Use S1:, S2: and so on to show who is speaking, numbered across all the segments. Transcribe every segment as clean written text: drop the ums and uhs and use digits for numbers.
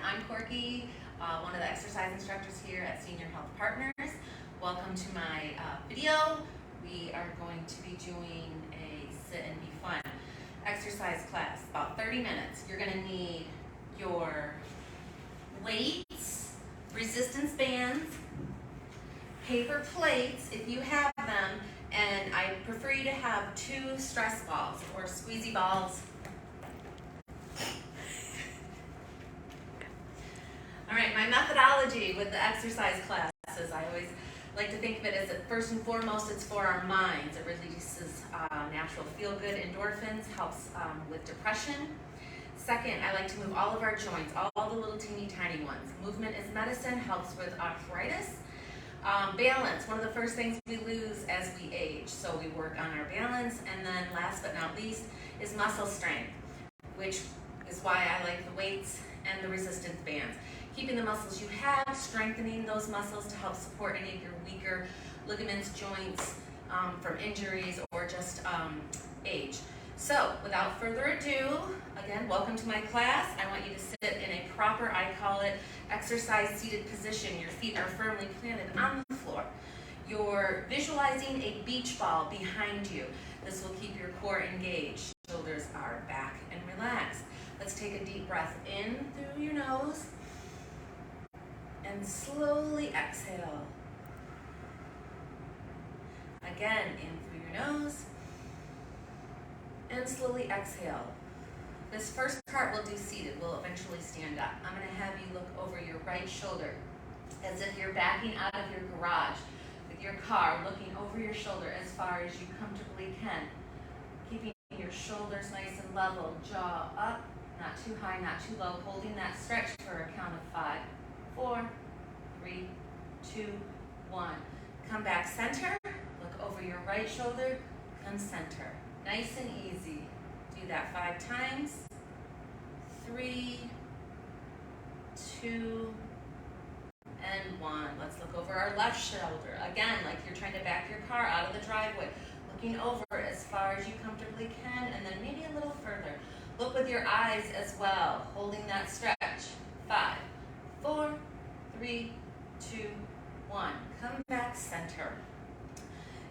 S1: I'm Corky, one of the exercise instructors here at Senior Health Partners. Welcome to my video. We are going to be doing a sit and be fun exercise class, about 30 minutes. You're going to need your weights, resistance bands, paper plates if you have them, and I prefer you to have 2 stress balls or squeezy balls. All right, my methodology with the exercise classes, I always like to think of it as that first and foremost, it's for our minds. It releases natural feel-good endorphins, helps with depression. Second, I like to move all of our joints, all the little teeny tiny ones. Movement is medicine, helps with arthritis. Balance, one of the first things we lose as we age. So we work on our balance. And then last but not least is muscle strength, which is why I like the weights and the resistance bands. Keeping the muscles you have, strengthening those muscles to help support any of your weaker ligaments, joints from injuries or just age. So without further ado, again, welcome to my class. I want you to sit in a proper, I call it, exercise seated position. Your feet are firmly planted on the floor. You're visualizing a beach ball behind you. This will keep your core engaged. Shoulders are back and relaxed. Let's take a deep breath in through your nose and slowly exhale. Again, in through your nose and slowly exhale. This first part we'll do seated. We'll eventually stand up. I'm going to have you look over your right shoulder as if you're backing out of your garage with your car, looking over your shoulder as far as you comfortably can. Keeping your shoulders nice and level, jaw up, not too high, not too low, holding that stretch for a count of 5, 4, 3, 2, 1. Come back center, look over your right shoulder, come center. Nice and easy. Do that 5 times. 3, 2, and 1. Let's look over our left shoulder. Again, like you're trying to back your car out of the driveway. Looking over as far as you comfortably can, and then maybe a little further. Look with your eyes as well, holding that stretch. 5, 4, 3, 2, 1. Come back center.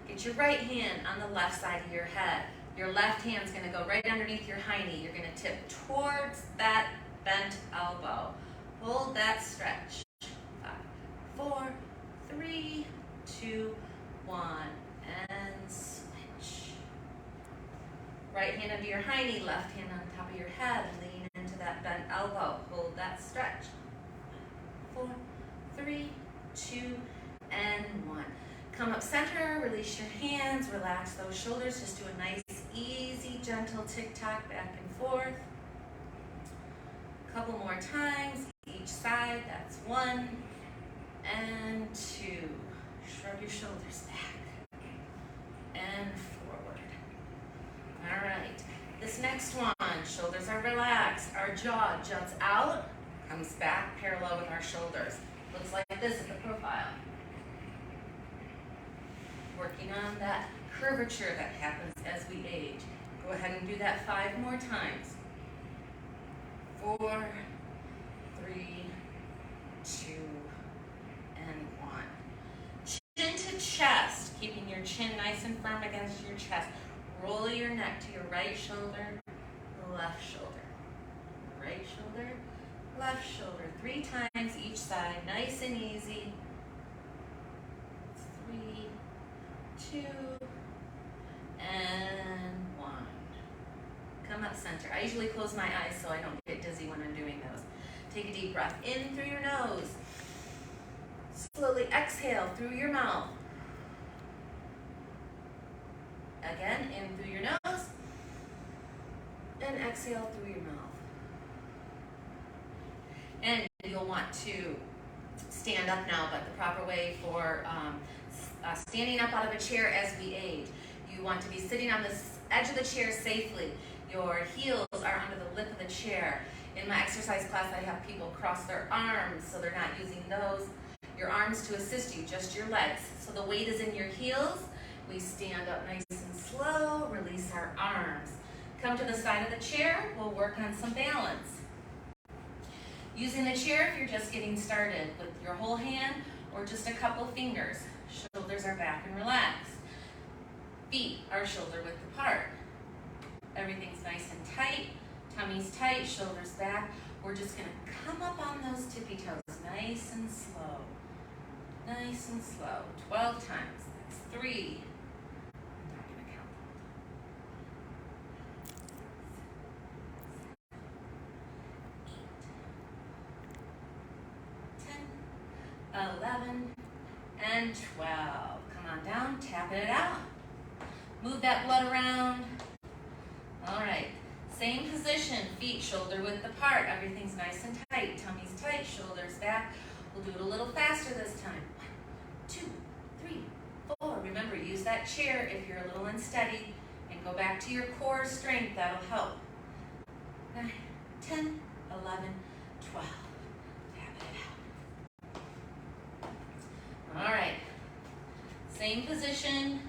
S1: Get your right hand on the left side of your head. Your left hand's going to go right underneath your hiney. You're going to tip towards that bent elbow. Hold that stretch. 5, 4, 3, 2, 1, and switch. Right hand under your hiney, left hand on top of your head. Lean into that bent elbow. Hold that stretch. 4, 3, 2, and 1. Come up center, release your hands, relax those shoulders. Just do a nice, easy, gentle tick-tock back and forth. A couple more times, each side. That's 1 and 2. Shrug your shoulders back and forward. All right. This next one, shoulders are relaxed. Our jaw juts out, comes back parallel with our shoulders. Looks like this at the profile. Working on that curvature that happens as we age. Go ahead and do that 5 more times. 4, 3, 2, and 1. Chin to chest, keeping your chin nice and firm against your chest. Roll your neck to your right shoulder, left shoulder. Right shoulder, left shoulder. 3 times each side, nice and easy. 3, 2, and 1. Come up center. I usually close my eyes so I don't get dizzy when I'm doing those. Take a deep breath in through your nose. Slowly exhale through your mouth. Again, in through your nose. And exhale through your mouth. And you'll want to stand up now, but the proper way for standing up out of a chair as we age. You want to be sitting on the edge of the chair safely. Your heels are under the lip of the chair. In my exercise class, I have people cross their arms so they're not using your arms to assist you, just your legs. So the weight is in your heels. We stand up nice and slow, release our arms. Come to the side of the chair, we'll work on some balance. Using the chair if you're just getting started with your whole hand or just a couple fingers. Shoulders are back and relaxed. Feet are shoulder width apart. Everything's nice and tight. Tummy's tight, shoulders back. We're just gonna come up on those tippy toes, nice and slow. Nice and slow. 12 times. That's 3. I'm not gonna count. 10, 11, and 12. Come on down, tapping it out. Move that blood around. All right, same position, feet shoulder width apart. Everything's nice and tight. Tummy's tight, shoulders back. We'll do it a little faster this time. 1, 2, 3, 4. Remember, use that chair if you're a little unsteady and go back to your core strength. That'll help. 9, 10, 11, 12. Tap it out. All right, same position.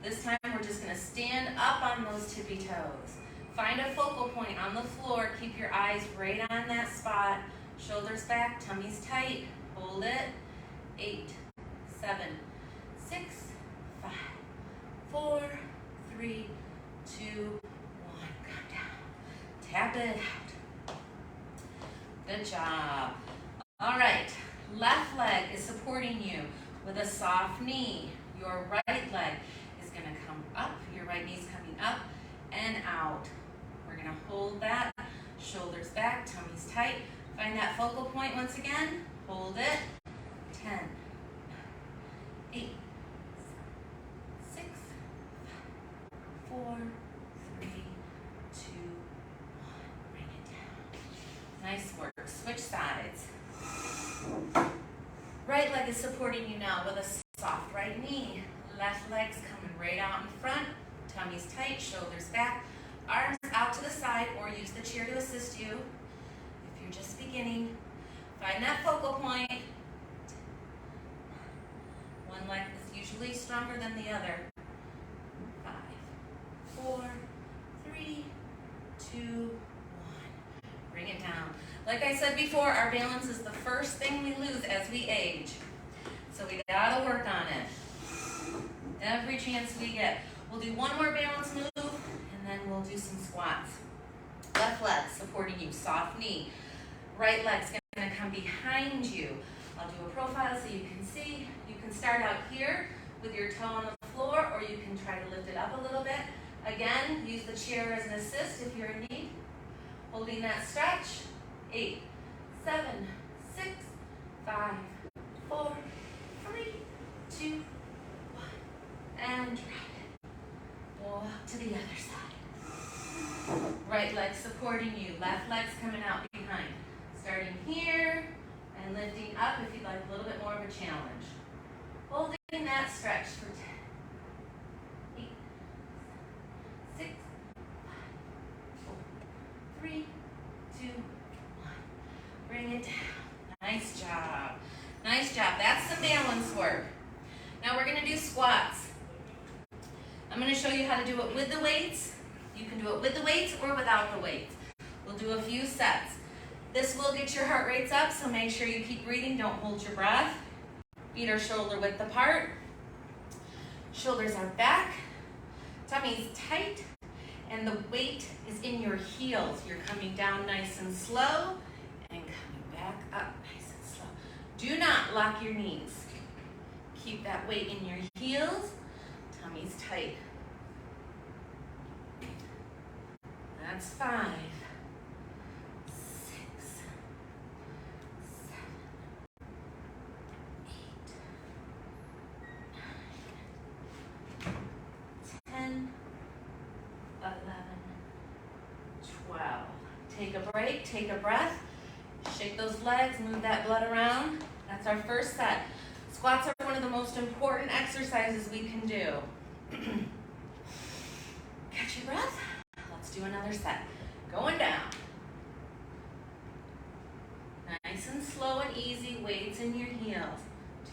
S1: This time we're just going to stand up on those tippy toes. Find a focal point on the floor. Keep your eyes right on that spot. Shoulders back, tummy's tight. Hold it. 8, 7, 6, 5, 4, 3, 2, 1. Come down. Tap it out. Good job. All right. Left leg is supporting you with a soft knee. Your right leg is going to come up. Your right knee's coming up and out. We're going to hold that. Shoulders back, tummy's tight. Find that focal point once again. Hold it. 10, 8, 6, 4, 3, 2, 1. Bring it down. Nice work. Switch sides. Right leg is supporting you now with a soft right knee. Left leg's coming right out in front. Tummy's tight, shoulders back. Arms out to the side or use the chair to assist you. If you're just beginning, find that focal point. One leg is usually stronger than the other. 5, 4, 3, 2, 1. Bring it down. Like I said before, our balance is the first thing we lose as we age. So we gotta work on it. Every chance we get. We'll do one more balance move, and then we'll do some squats. Left leg supporting you, soft knee. Right leg's gonna come behind you. I'll do a profile so you can see. You can start out here with your toe on the floor, or you can try to lift it up a little bit. Again, use the chair as an assist if you're in need. Holding that stretch. 8, 7, 6, 5, 4, 3, 2, 1. And drop it. Go up to the other side. Right leg supporting you. Left leg's coming out behind. Starting here and lifting up if you'd like a little bit more of a challenge. Holding that stretch for 10, 8, 6, 5, 4, 3, 2, 1. Bring it down. Nice job. Nice job. That's some balance work. Now we're going to do squats. I'm going to show you how to do it with the weights. You can do it with the weights or without the weights. We'll do a few sets. This will get your heart rates up, so make sure you keep breathing. Don't hold your breath. Feet are shoulder width apart. Shoulders are back. Tummy's tight. And the weight is in your heels. You're coming down nice and slow and coming back up nice and slow. Do not lock your knees. Keep that weight in your heels. Tummy's tight. That's 5, 6, 7, 8, 9, 10, 11, 12. Take a break, take a breath. Shake those legs, move that blood around. That's our first set. Squats are one of the most important exercises we can do. Catch your breath. Let's do another set. Going down. Nice and slow and easy. Weights in your heels. 2.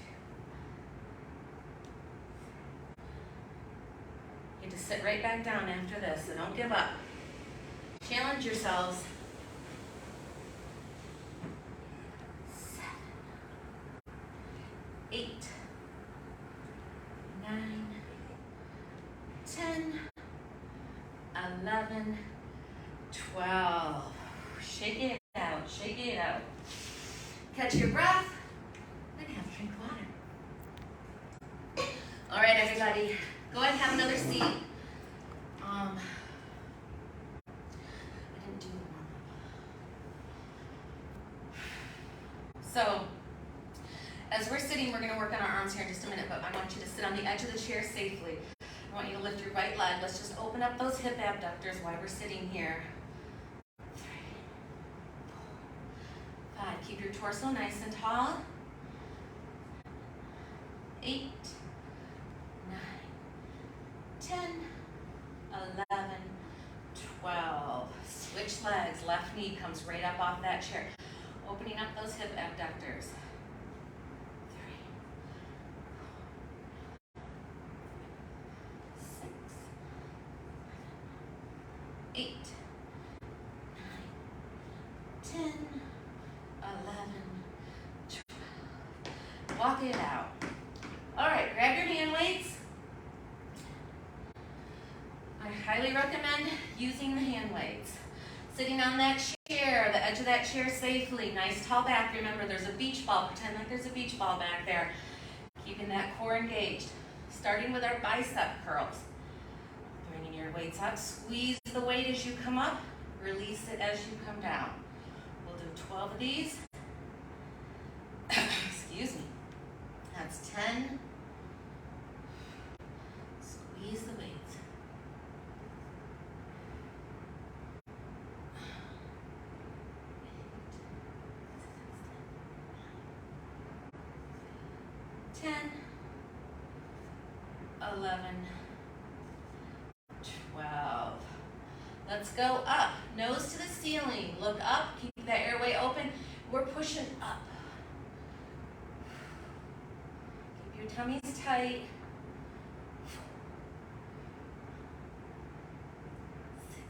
S1: You get to sit right back down after this, so don't give up. Challenge yourselves. 8, 9, 10, 11, 12. Shake it out, shake it out. Catch your breath, and have a drink of water. All right, everybody, go ahead and have another seat. I didn't do the warm-up. So, as we're sitting, we're going to work on our arms here in just a minute, but I want you to sit on the edge of the chair safely. I want you to lift your right leg. Let's just open up those hip abductors while we're sitting here. 3, 4, 5. Keep your torso nice and tall. 8, 9, 10, 11, 12. Switch legs. Left knee comes right up off that chair. Opening up those hip abductors. 8, 9, 10, 11, 12. Walk it out. All right, grab your hand weights. I highly recommend using the hand weights. Sitting on that chair, the edge of that chair safely, nice tall back. Remember, there's a beach ball. Pretend like there's a beach ball back there. Keeping that core engaged. Starting with our bicep curls. Bringing your weights up. Squeeze the weight as you come up. Release it as you come down. We'll do 12 of these. Excuse me. That's 10. Squeeze the weights. 10, 11, 12. Let's go up. Nose to the ceiling. Look up. Keep that airway open. We're pushing up. Keep your tummies tight.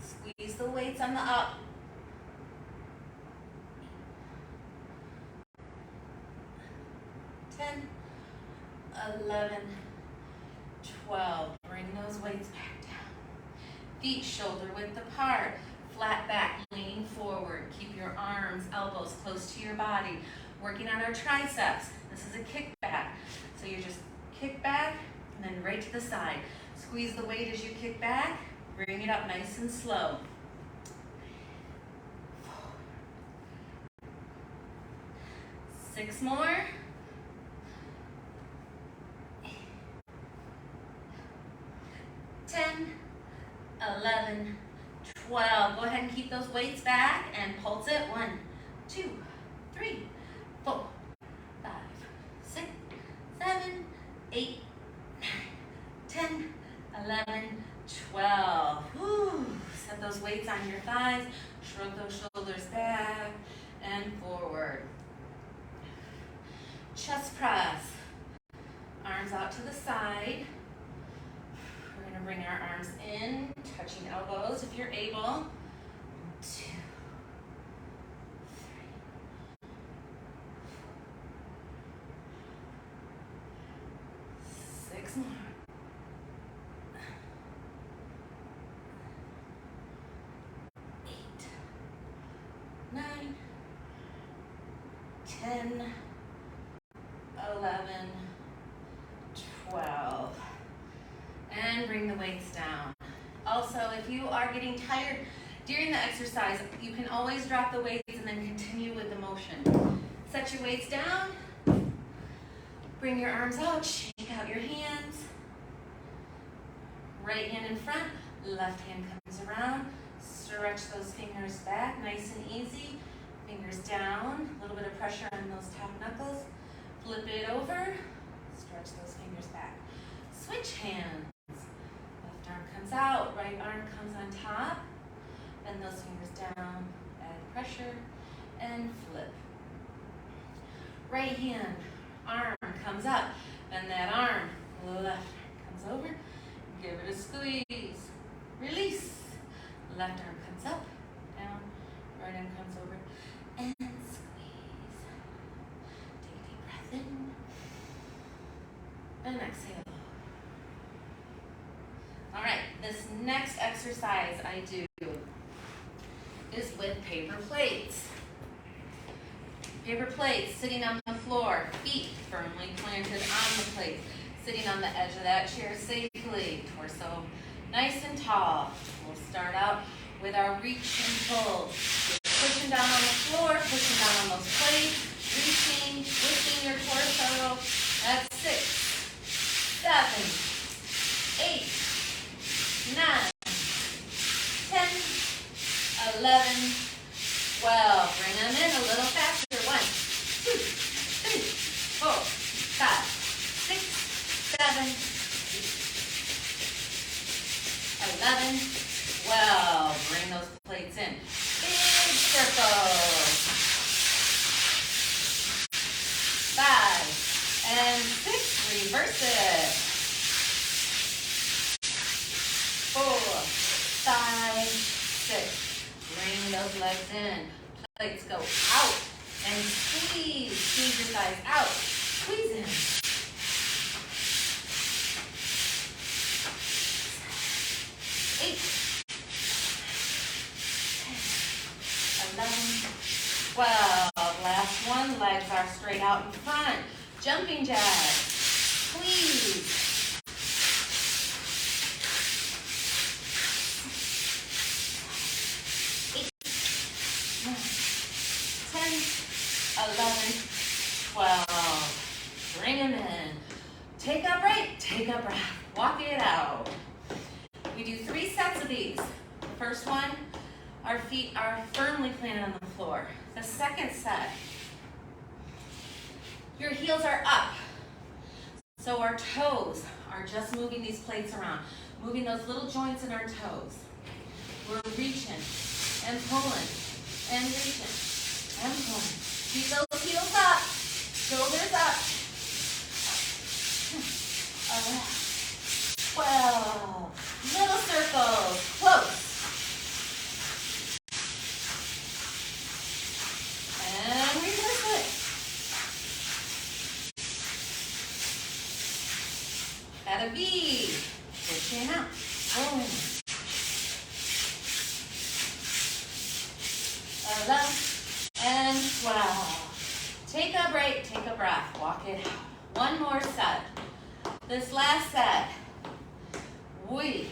S1: 6. Squeeze the weights on the up. 10, 11, 12. Bring those weights back down. Feet shoulder width apart. Flat back, leaning forward. Keep your arms, elbows close to your body. Working on our triceps. This is a kick back. So you just kick back and then right to the side. Squeeze the weight as you kick back. Bring it up nice and slow. 4. 6 more. 10, 11, 12. Go ahead and keep those weights back and pulse it. 1, 2, 3, 4, 5, 6, 7, 8, 9, 10, 11, 12. Whew. Set those weights on your thighs. Shrug those shoulders back and forward. Chest press. Arms out to the side. We're going to bring our arms in, touching elbows if you're able. 2, 3, 6 more. 8, 9, 10, 11, 12. And bring the weights down. Also, if you are getting tired during the exercise, you can always drop the weights and then continue with the motion. Set your weights down. Bring your arms out. Shake out your hands. Right hand in front. Left hand comes around. Stretch those fingers back. Nice and easy. Fingers down. A little bit of pressure on those top knuckles. Flip it over. Stretch those fingers back. Switch hands. Left arm comes out, right arm comes on top. Bend those fingers down, add pressure, and flip. Right hand, arm comes up, bend that arm. Left arm comes over, give it a squeeze. Release. Left arm comes up, down, right arm comes over, and squeeze. Take a deep breath in. next exercise I do is with paper plates. Paper plates sitting on the floor, feet firmly planted on the plate, sitting on the edge of that chair safely, torso nice and tall. We'll start out with our reach and pull. Pushing down on the floor, pushing down on those plates, reaching, lifting your torso. That's 6, 7, 8, 9, 10, 11, 12. Bring them in a little faster. 1, 2, 3, 4, 5, 6, 7, 11, 12. Bring those plates in. Big circles. 5 and 6. Reverse it. 4, 5, 6. Bring those legs in. Plates go out and squeeze. Squeeze your thighs out. Squeeze in. 8, 10, 11, 12. Last one. Legs are straight out in front. Jumping jacks. Squeeze. 8, 9, 10, 11, 12. Bring them in. Take a break. Take a breath. Walk it out. We do 3 sets of these. The first one, our feet are firmly planted on the floor. The second set, your heels are up. So our toes are just moving these plates around, moving those little joints in our toes. We're reaching and pulling and reaching and pulling. Keep those heels up, shoulders up. 12. Little circles, close. And reverse it. At a V. Pushing out. Pulling. 11 and 12. Take a break, take a breath. Walk it out. One more set. This last set, we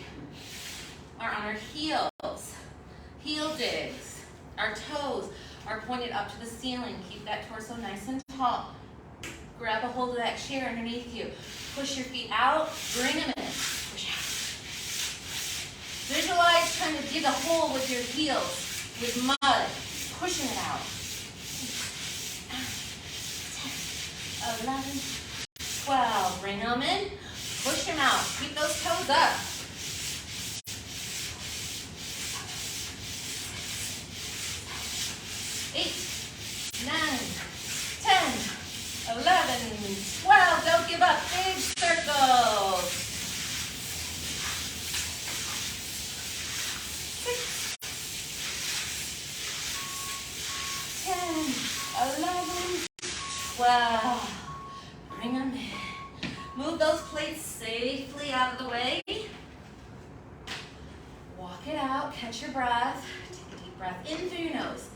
S1: are on our heels. Heel digs. Our toes are pointed up to the ceiling. Keep that torso nice and tall. Grab a hold of that chair underneath you. Push your feet out. Bring them in. Push out. Visualize trying to dig a hole with your heels with mud. Pushing it out. 10, 11, 12. Bring them in. Push them out. Keep those toes up. 8, 9, 10, 11, 12. Don't give up. Big circles. 6, 10, 11, 12. Bring them in. Move those plates safely out of the way. Walk it out. Catch your breath. Take a deep breath in through your nose.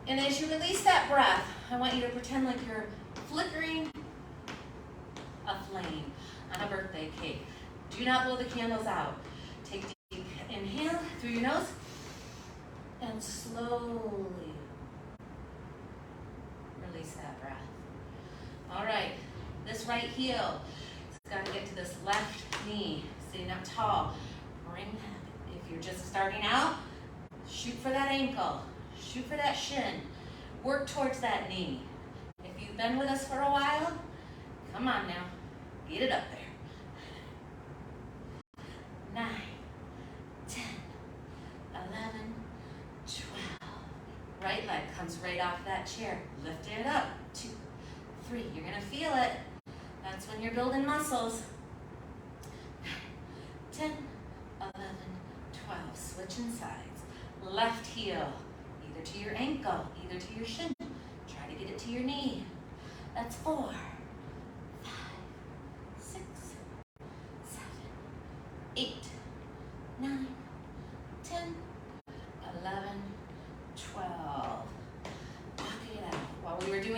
S1: And as you release that breath, I want you to pretend like you're flickering a flame on a birthday cake. Do not blow the candles out. Take a deep inhale through your nose and slowly release that breath. All right, this right heel, it's got to get to this left knee, sitting up tall. Bring that. If you're just starting out, shoot for that ankle. Shoot for that shin. Work towards that knee. If you've been with us for a while, come on now. Get it up there. 9, 10, 11, 12. Right leg comes right off that chair. Lift it up. 2, 3. You're going to feel it. That's when you're building muscles. 9, 10, 11, 12. Switching sides. Left heel. Either to your ankle, either to your shin. Try to get it to your knee. That's 4, 5, 6, 7, 8,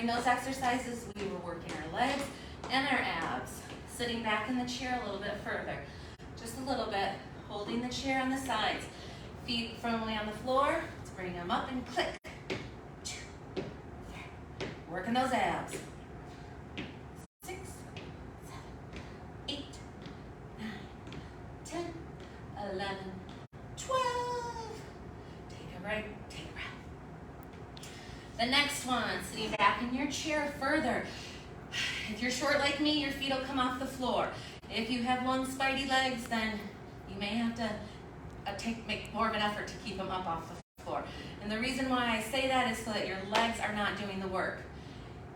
S1: During those exercises, we were working our legs and our abs. Sitting back in the chair a little bit further. Just a little bit. Holding the chair on the sides. Feet firmly on the floor. Let's bring them up and click. 2, 3. Working those abs. 6, 7, 8, 9, 10, 11, 12. Take a break, take a breath. The next one, sitting back in your chair further. If you're short like me, your feet will come off the floor. If you have long spidey legs, then you may have to make more of an effort to keep them up off the floor. And the reason why I say that is so that your legs are not doing the work.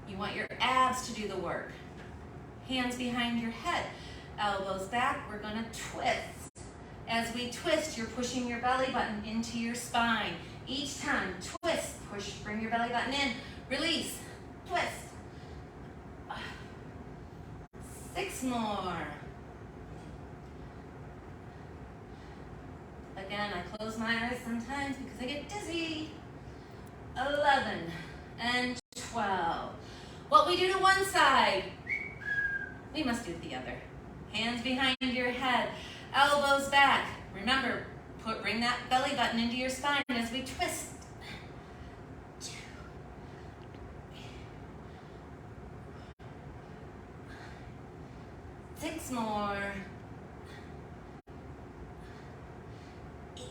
S1: You want your abs to do the work. Hands behind your head, elbows back. We're going to twist. As we twist, you're pushing your belly button into your spine. Each time, twist, push, bring your belly button in, release, twist. 6 more. Again, I close my eyes sometimes because I get dizzy. 11 and 12. What we do to one side, we must do to the other. Hands behind your head, elbows back. Remember, bring that belly button into your spine as we twist. 2, 6 more. 8,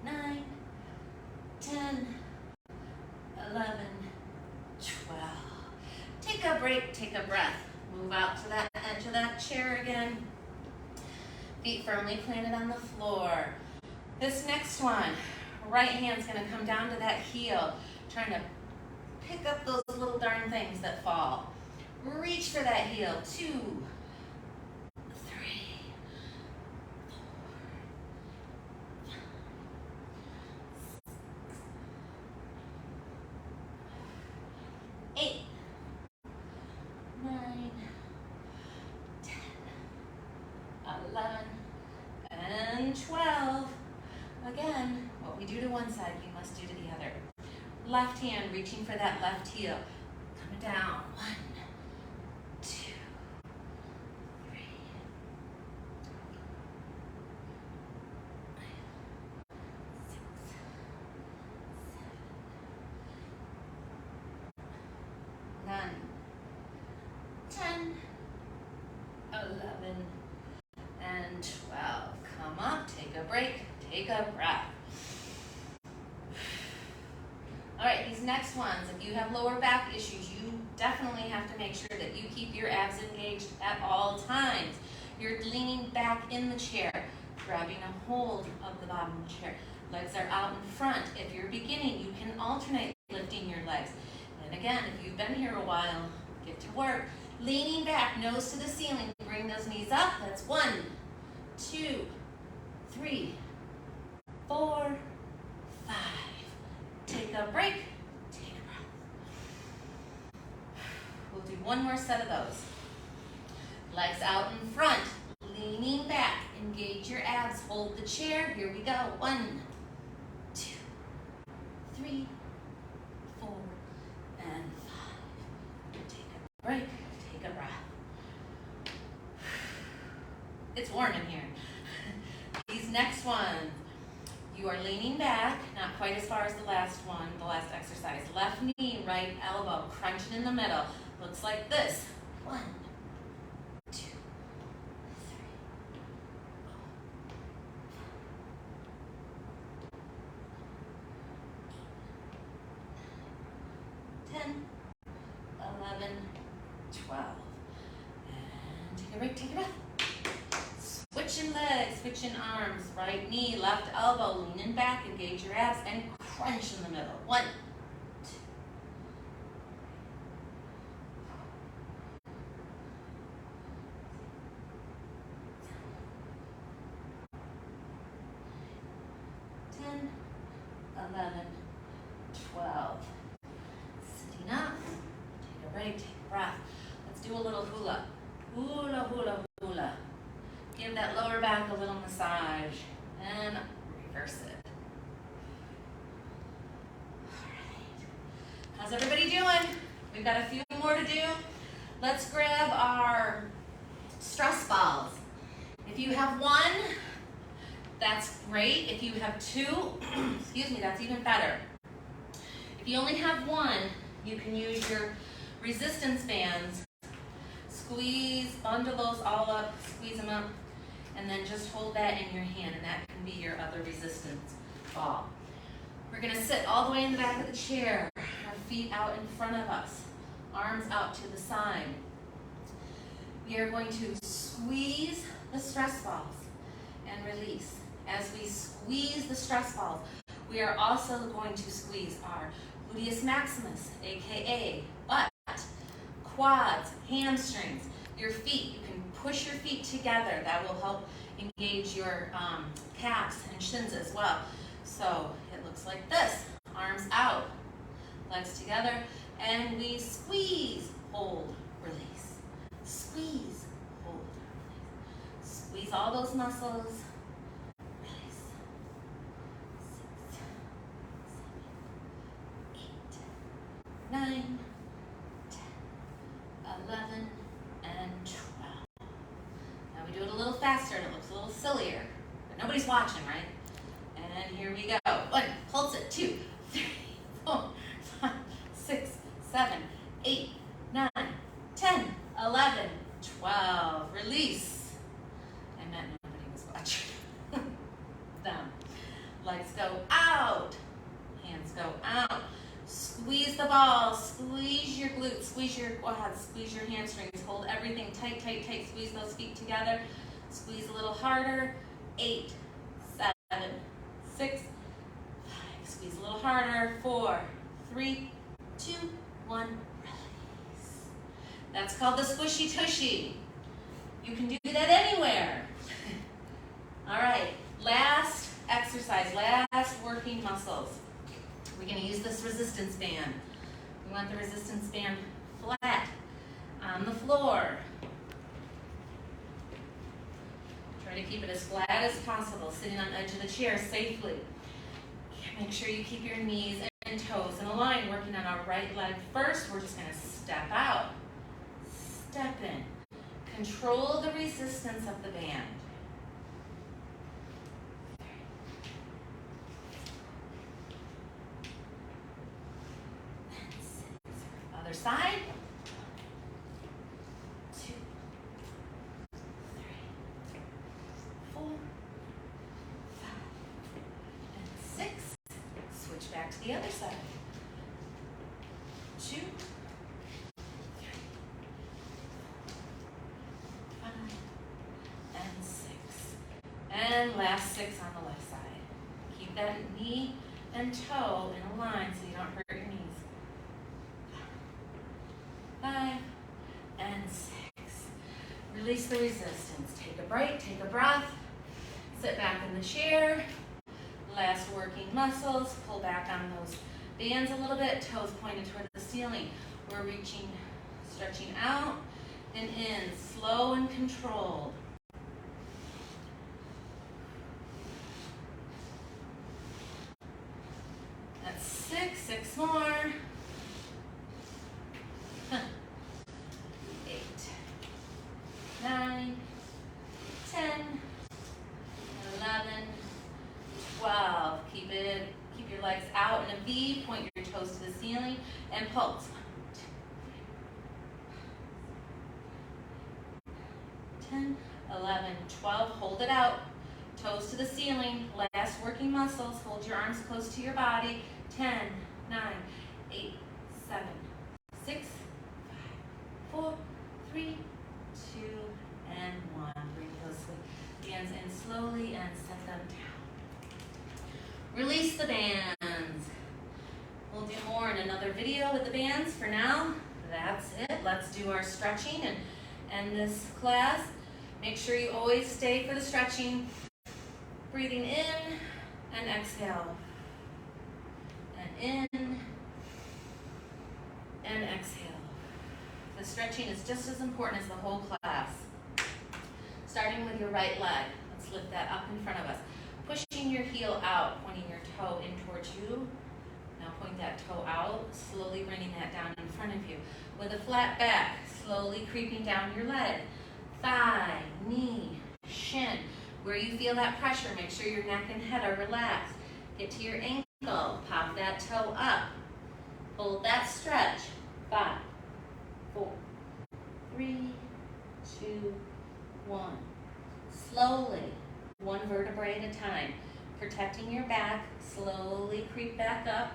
S1: 9, 10, 11, 12. Take a break, take a breath. Move out to that edge of that chair again. Feet firmly planted on the floor. This next one, right hand's gonna come down to that heel, trying to pick up those little darn things that fall. Reach for that heel. 2, 3, 8, 9, 10, 11, and 12. Again, what we do to one side, we must do to the other. Left hand reaching for that left heel. Coming down. 1, 2, 3, 6, 7, 9, 10, 11, and 12. Come up, take a break, take a breath. All right, these next ones, if you have lower back issues, you definitely have to make sure that you keep your abs engaged at all times. You're leaning back in the chair, grabbing a hold of the bottom of the chair. Legs are out in front. If you're beginning, you can alternate lifting your legs. And again, if you've been here a while, get to work. Leaning back, nose to the ceiling. Bring those knees up. That's 1, 2, 3, 4, 5. Take a break. Take a breath. We'll do one more set of those. Legs out in front. Leaning back. Engage your abs. Hold the chair. Here we go. 1, 2, 3, 4, and 5. Take a break. Take a breath. It's warm in here. These next ones, you are leaning back, not quite as far as the last one, the last exercise. Left knee, right elbow, crunching in the middle. Looks like this. 1, 2, 3, 10, 11, 12. And take a break, take a breath. Switching legs, switching arms, right knee, left elbow, leaning back, engage your abs, and crunch in the middle. 1, 2, 10, 11, 12. Sitting up, take a break, take a breath. Let's do a little hula. Hula, hula, hula. Give that lower back a little massage and reverse it. All right. How's everybody doing? We've got a few more to do. Let's grab our stress balls. If you have one, that's great. If you have two, excuse me, that's even better. If you only have one, you can use your resistance bands. Squeeze, bundle those all up, squeeze them up, and then just hold that in your hand, and that can be your other resistance ball. We're gonna sit all the way in the back of the chair, our feet out in front of us, arms out to the side. We are going to squeeze the stress balls and release. As we squeeze the stress balls, we are also going to squeeze our gluteus maximus, aka butt, quads, hamstrings, your feet. You can push your feet together. That will help engage your calves and shins as well. So it looks like this. Arms out, legs together, and we squeeze, hold, release. Squeeze, hold, release. Squeeze all those muscles. Release. 6, 7, 8, 9, 11, and 12. Now we do it a little faster and it looks a little sillier, but nobody's watching, right? And here we go. 1, pulse it. 2, 3, 4, 5, 6, 7, 8, 9, 10, 11, 12. Release. I meant nobody was watching. Down. Legs go out. Hands go out. Squeeze the ball, squeeze your glutes, squeeze your quads, squeeze your hamstrings. Hold everything tight, tight, tight. Squeeze those feet together. Squeeze a little harder. 8, 7, 6, 5. Squeeze a little harder. 4, 3, 2, 1. Release. That's called the squishy tushy. You can do that anywhere. All right, last exercise, last working muscles. We're going to use this resistance band. We want the resistance band flat on the floor. Try to keep it as flat as possible, sitting on the edge of the chair safely. Make sure you keep your knees and toes in a line, working on our right leg first. We're just going to step out, step in. Control the resistance of the band. Other side. 2, 3, 4, 5, and 6. Switch back to the other side. 2, 3, 5, and 6. And last 6 on the left side. Keep that knee and toe in a line so you don't hurt your knees. 5 and 6. Release the resistance. Take a break, take a breath. Sit back in the chair. Last working muscles. Pull back on those bands a little bit. Toes pointed toward the ceiling. We're reaching, stretching out and in. Slow and controlled. That's 6. 6 more. 8, 9, 10, 11, 12. Keep your legs out in a V, point your toes to the ceiling, and pulse. 10, 11, 12, hold it out. Toes to the ceiling, last working muscles. Hold your arms close to your body. 10, 9, 8, 7, 6, 5, 4, 3, 2, and 1. Bring those hands in slowly and set them down. Release the bands. We'll do more in another video with the bands. For now, that's it. Let's do our stretching and end this class. Make sure you always stay for the stretching. Breathing in and exhale. And in and exhale. The stretching is just as important as the whole class. Starting with your right leg. Let's lift that up in front of us. Pushing your heel out, pointing your toe in towards you. Now point that toe out, slowly bringing that down in front. front of you. With a flat back, slowly creeping down your leg. Thigh, knee, shin. Where you feel that pressure, make sure your neck and head are relaxed. Get to your ankle, pop that toe up. Hold that stretch. 5, 4, 3, 2, 1. Slowly, one vertebrae at a time. Protecting your back, slowly creep back up.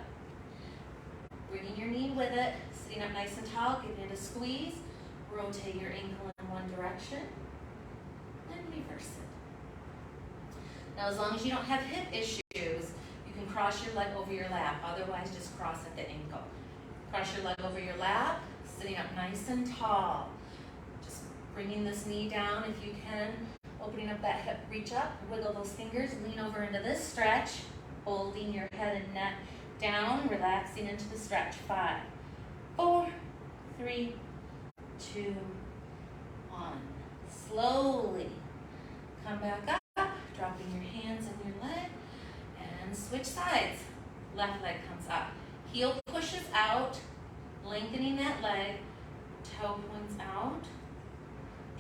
S1: Bringing your knee with it, sitting up nice and tall, giving it a squeeze. Rotate your ankle in one direction, and reverse it. Now, as long as you don't have hip issues, you can cross your leg over your lap. Otherwise, just cross at the ankle. Cross your leg over your lap, sitting up nice and tall. Just bringing this knee down if you can. Opening up that hip, reach up, wiggle those fingers, lean over into this stretch, holding your head and neck down, relaxing into the stretch. 5, 4, 3, 2, 1. Slowly come back up, dropping your hands and your leg, and switch sides. Left leg comes up. Heel pushes out, lengthening that leg, toe points out,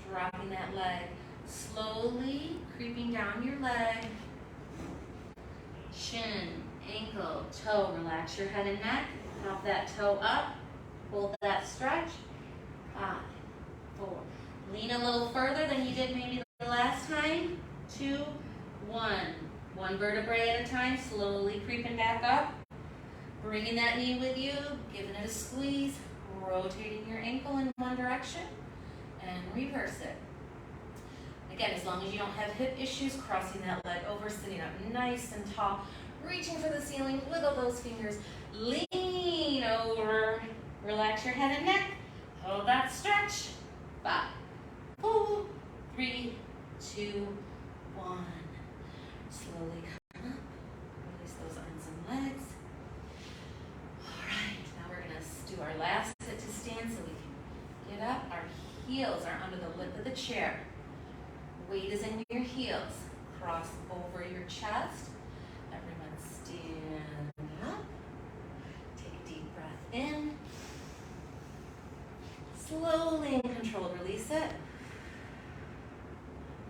S1: dropping that leg. Slowly creeping down your leg, shin, ankle, toe. Relax your head and neck. Pop that toe up. Hold that stretch. 5, 4. Lean a little further than you did maybe the last time. 2, 1. One vertebrae at a time. Slowly creeping back up. Bringing that knee with you. Giving it a squeeze. Rotating your ankle in one direction. And reverse it. Again, as long as you don't have hip issues, crossing that leg over, sitting up nice and tall, reaching for the ceiling, wiggle those fingers, lean over, relax your head and neck, hold that stretch. 5, 4, 3, 2, 1. Slowly come up, release those arms and legs. All right, now we're gonna do our last sit to stand so we can get up. Our heels are under the lip of the chair. Weight is in your heels. Cross over your chest. Everyone stand up. Take a deep breath in. Slowly and controlled release it.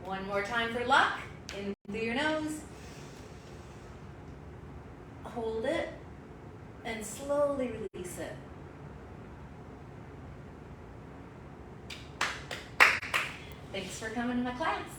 S1: One more time for luck. In through your nose. Hold it. And slowly release it. Thanks for coming to my class.